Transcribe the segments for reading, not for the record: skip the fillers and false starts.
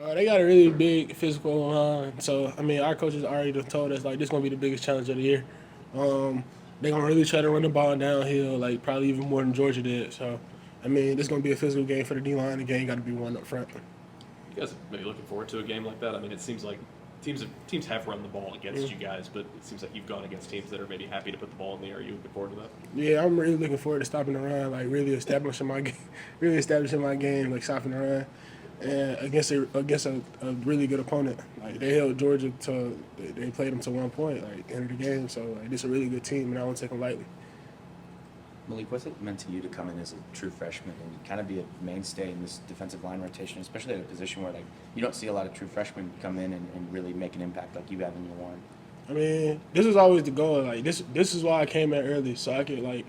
They got a really big physical line. So, I mean, our coaches already done told us, like, this going to be the biggest challenge of the year. Um, they going to really try to run the ball downhill, like, probably even more than Georgia did. So, I mean, this going to be a physical game for the D-line. The game got to be one up front. You guys maybe looking forward to a game like that? I mean, it seems like teams have run the ball against you guys, but it seems like you've gone against teams that are maybe happy to put the ball in the air. Are you looking forward to that? Yeah, I'm really looking forward to stopping the run, like, really establishing my game, like, stopping the run. And against a really good opponent. Like they held Georgia to they played them to 1 point like end of the game. So like this is a really good team, and I don't take them lightly. Malik, what's it meant to you to come in as a true freshman and kind of be a mainstay in this defensive line rotation, especially at a position where like you don't see a lot of true freshmen come in and really make an impact like you have in year one? I mean, this is always the goal. Like this is why I came in early, so I could like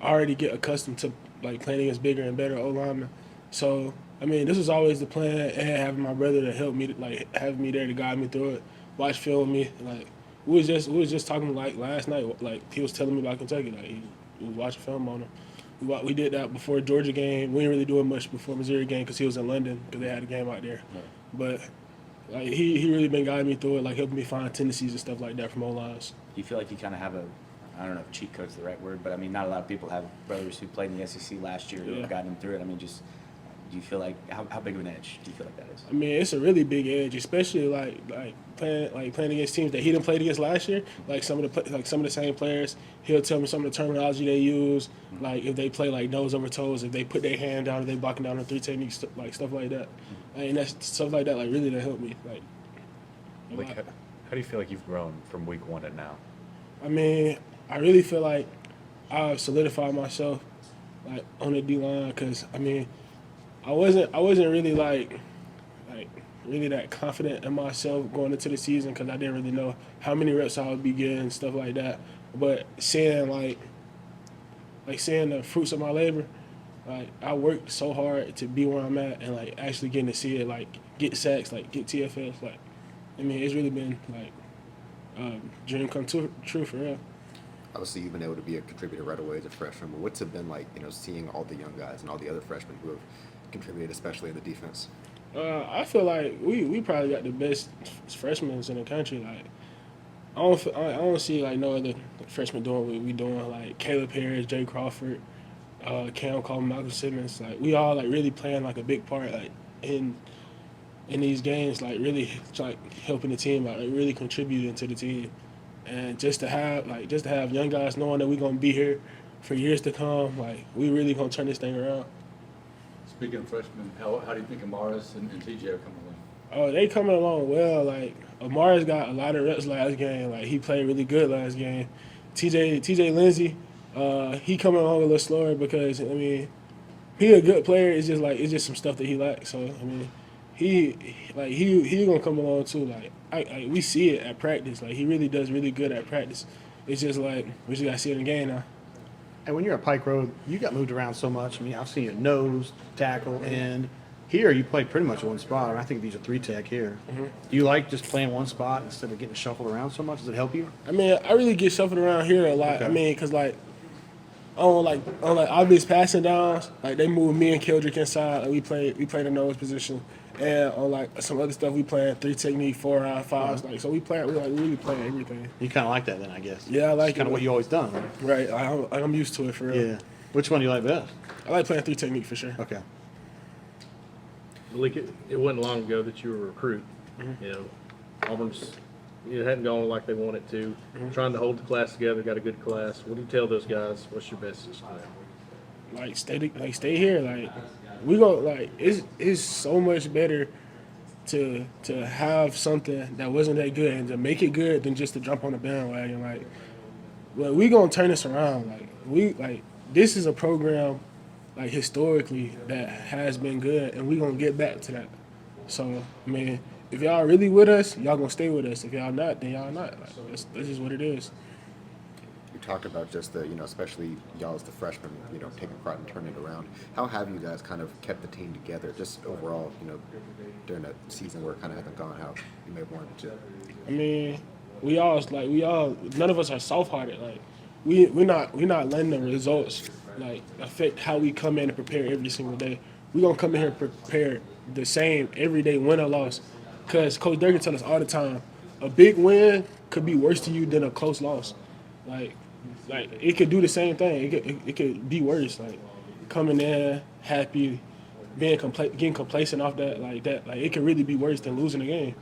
already get accustomed to like playing against bigger and better O linemen. So I mean, this was always the plan, and having my brother to help me, like have me there to guide me through it, watch film with me. Like we was just talking like last night. Like he was telling me about Kentucky. Like he was watching film on him. We did that before Georgia game. We didn't really do it much before Missouri game because he was in London because they had a game out there. Right. But like he really been guiding me through it, like helping me find tendencies and stuff like that from O lines. Do you feel like you kind of have a, I don't know if cheat code's the right word, but I mean, not a lot of people have brothers who played in the SEC last year who have gotten them through it. I mean, just do you feel like how big of an edge do you feel like that is? I mean, it's a really big edge, especially like playing against teams that he didn't play against last year. Like some of the same players, he'll tell me some of the terminology they use. Like if they play like nose over toes, if they put their hand down, if they blocking down on three techniques, like stuff like that. And that's stuff like that. Like really, that helped me. Like, how do you feel like you've grown from week one to now? I mean, I really feel like I've solidified myself like on the D line because I mean, I wasn't really like really that confident in myself going into the season because I didn't really know how many reps I would be getting, stuff like that. But seeing seeing the fruits of my labor, like I worked so hard to be where I'm at and like actually getting to see it, like get sacks, like get TFLs, like I mean it's really been like dream come true for real. Obviously, you've been able to be a contributor right away as a freshman, but what's it been like, seeing all the young guys and all the other freshmen who have contributed, especially in the defense? I feel like we probably got the best freshmen in the country. Like I don't see like no other freshmen doing what we doing. Like Caleb Harris, Jay Crawford, Cam Coleman, Malcolm Simmons. Like we all like really playing like a big part like in these games. Like really like helping the team out. Like really contributing to the team. And just to have young guys knowing that we're gonna be here for years to come. Like we really gonna turn this thing around. Speaking of freshmen, how do you think Amaris and TJ are coming along? Oh, they coming along well. Like Amari's got a lot of reps last game. Like he played really good last game. TJ Lindsey, he coming along a little slower because I mean, he a good player. It's just some stuff that he lacks. So I mean, he gonna come along too. Like we see it at practice. Like he really does really good at practice. It's just like we just gotta see it in the game now. And when you're at Pike Road, you got moved around so much. I mean, I've seen you nose, tackle, end. Here, you play pretty much one spot. And I think these are three tech here. Mm-hmm. Do you like just playing one spot instead of getting shuffled around so much? Does it help you? I mean, I really get shuffled around here a lot. Okay. I mean, because like on obvious passing downs, like they move me and Keldrick inside. Like we play the nose position. And on like some other stuff, we playing three technique, 4 out 5s. Like so, we really playing everything. You kind of like that then, I guess. Yeah, I like it. Kind of what you always done, right? Right. I'm used to it for real. Yeah. Which one do you like best? I like playing three technique for sure. Okay. Malik, it wasn't long ago that you were a recruit. Mm-hmm. Auburn's it hadn't gone like they wanted to. Mm-hmm. Trying to hold the class together, got a good class. What do you tell those guys? What's your message to them? Stay here. Like we go like it's so much better to have something that wasn't that good and to make it good than just to jump on the bandwagon. Like we gonna turn this around. This is a program like historically that has been good and we gonna get back to that. So I mean, if y'all really with us, y'all gonna stay with us. If y'all not, then y'all not. Like that's just what it is. You talked about just the, especially y'all as the freshmen, taking pride and turning it around. How have you guys kind of kept the team together, just overall, during a season where it kind of hasn't gone how you may have wanted to? I mean, we all none of us are soft-hearted. Like we're not letting the results like affect how we come in and prepare every single day. We're gonna come in here prepared the same every day, win or loss. Because Coach Durkin tell us all the time, a big win could be worse to you than a close loss. Like, it could do the same thing. It could be worse. Like, coming in happy, getting complacent off that, like it could really be worse than losing a game.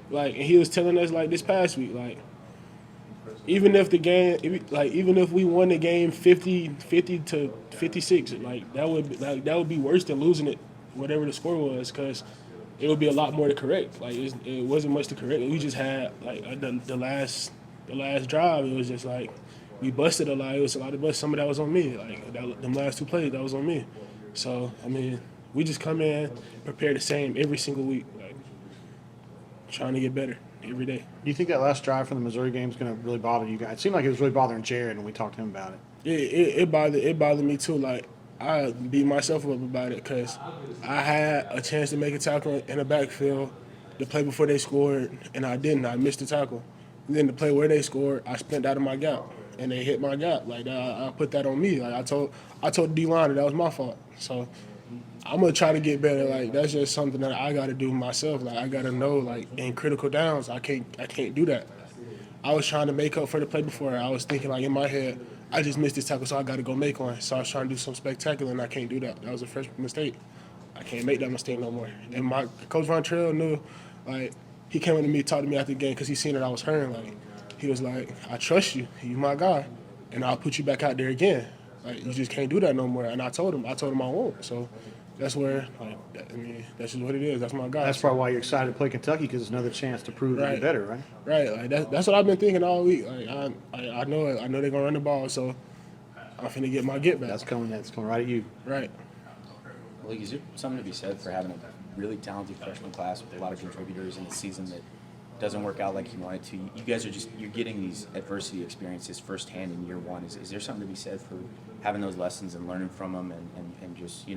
Like, and he was telling us like this past week, like, even if we won the game 50 to 56, like that would be worse than losing it, whatever the score was, because it would be a lot more to correct. Like, it wasn't much to correct. We just had like the last drive. It was just like we busted a lot. It was a lot of bust. Some of that was on me. Like them last 2 plays, that was on me. So I mean, we just come in, prepare the same every single week, like trying to get better every day. Do you think that last drive from the Missouri game is going to really bother you guys? It seemed like it was really bothering Jared when we talked to him about it. It bothered me too. Like, I beat myself up about it because I had a chance to make a tackle in the backfield the play before they scored, and I didn't. I missed the tackle. And then the play where they scored, I spent out of my gap, and they hit my gap. Like, I put that on me. Like, I told the D-line that was my fault. So I'm gonna try to get better. Like, that's just something that I gotta do myself. Like, I gotta know, like, in critical downs, I can't do that. I was trying to make up for the play before. I was thinking, like, in my head, I just missed this tackle, so I got to go make one. So I was trying to do something spectacular, and I can't do that. That was a freshman mistake. I can't make that mistake no more. And my coach Von Trail knew, like, he came up to me, talked to me after the game because he seen that I was hurting. Like, he was like, I trust you. You my guy, and I'll put you back out there again. Like, you just can't do that no more. And I told him I won't. So that's where, like, that's just what it is. That's my guy. That's probably why you're excited to play Kentucky, because it's another chance to prove that you're better, right? Right. Like, that's what I've been thinking all week. Like, I know it. I know they're gonna run the ball, so I'm finna get my get back. That's coming right at you. Right. Malik, is there something to be said for having a really talented freshman class with a lot of contributors in the season that doesn't work out like you wanted to? You guys you're getting these adversity experiences firsthand in year one. Is there something to be said for having those lessons and learning from them and just,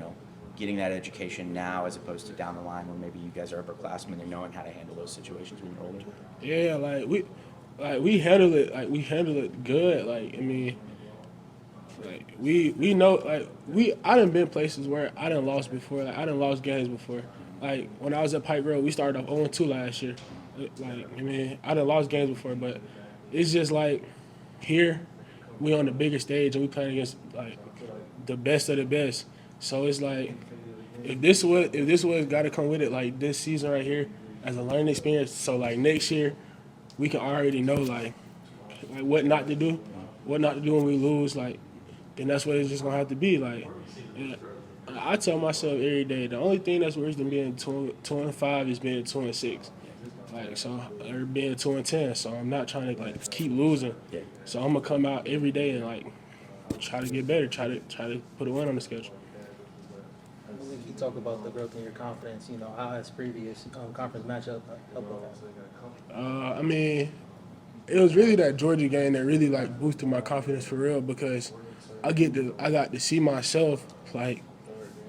getting that education now as opposed to down the line when maybe you guys are upperclassmen and knowing how to handle those situations when you're older? Yeah, we handle it good. Like, I mean, like, we know, like, I done been places where I done lost before. Like, I done lost games before. Like, when I was at Pike Road, we started off 0-2 last year. Like, I mean, I done lost games before, but it's just like here we on the bigger stage and we playing against, like, the best of the best. So it's like, if this was got to come with it, like this season right here, as a learning experience. So like next year, we can already know like what not to do when we lose. Like, then that's what it's just gonna have to be. Like, I tell myself every day, the only thing that's worse than being 2-5 is being 2-6. Like, so, or being 2-10. So I'm not trying to like keep losing. So I'm gonna come out every day and like try to get better, try to put a win on the schedule. You talk about the growth in your confidence. How has previous conference matchup helped with that? I mean, it was really that Georgia game that really like boosted my confidence for real, because I got to see myself like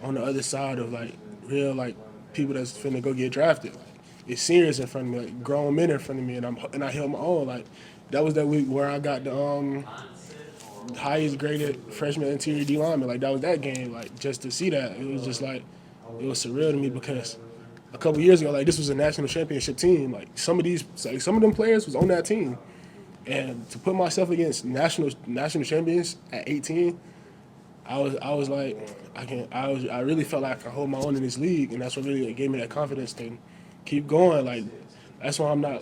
on the other side of like real like people that's finna go get drafted. Like, it's seniors in front of me, like grown men in front of me, and I held my own. Like, that was that week where I got the highest graded freshman interior D lineman. Like, that was that game. Like, just to see that, it was just like, it was surreal to me, because a couple years ago, like, this was a national championship team. Like, some of them players was on that team, and to put myself against national champions at 18, I was like, I really felt like I could hold my own in this league, and that's what really gave me that confidence to keep going. Like, that's why I'm not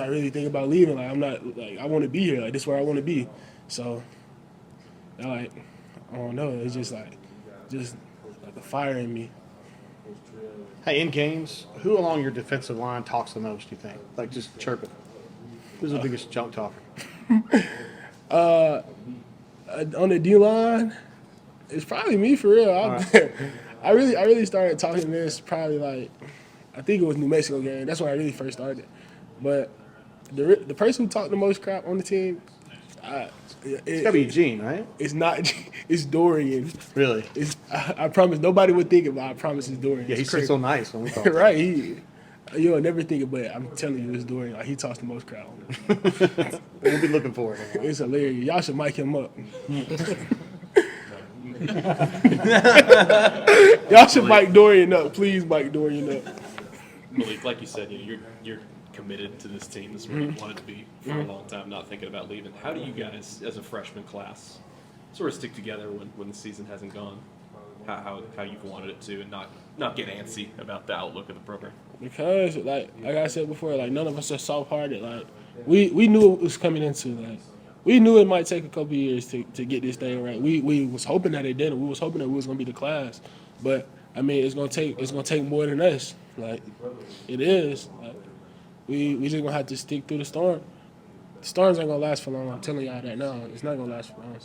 really thinking about leaving. Like, I'm not like, I want to be here. Like, this is where I want to be. So, like, I don't know. It's just like a fire in me. Hey, in games, who along your defensive line talks the most, do you think? Like, just chirping. Who's the biggest junk talker? On the D line, it's probably me for real. Right. I really started talking this probably like, I think it was New Mexico game. That's when I really first started. But the person who talked the most crap on the team, It's gotta be Eugene, right? It's not. It's Dorian. Really? I promise nobody would think it, but I promise it's Dorian. Yeah, It's he's so nice when we talk. right. You'll never think it, but I'm telling you, it's Dorian. Like, he talks the most crap. We'll be looking for it. It's hilarious. Y'all should mic him up. Y'all should Mike Dorian up. Please Mike Dorian up. Malik, like you said, you're committed to this team. This is where you wanted to be for a long time, not thinking about leaving. How do you guys, as a freshman class, sort of stick together when the season hasn't gone how you've wanted it to, and not get antsy about the outlook of the program? Because like I said before, like none of us are soft-hearted. Like we knew what was coming into. Like we knew it might take a couple years to get this thing right. We was hoping that it didn't. We was hoping that we was gonna be the class, but I mean it's gonna take more than us. Like it is. Like, we just gonna have to stick through the storm. The storms ain't gonna last for long. I'm telling y'all that now. It's not gonna last for long.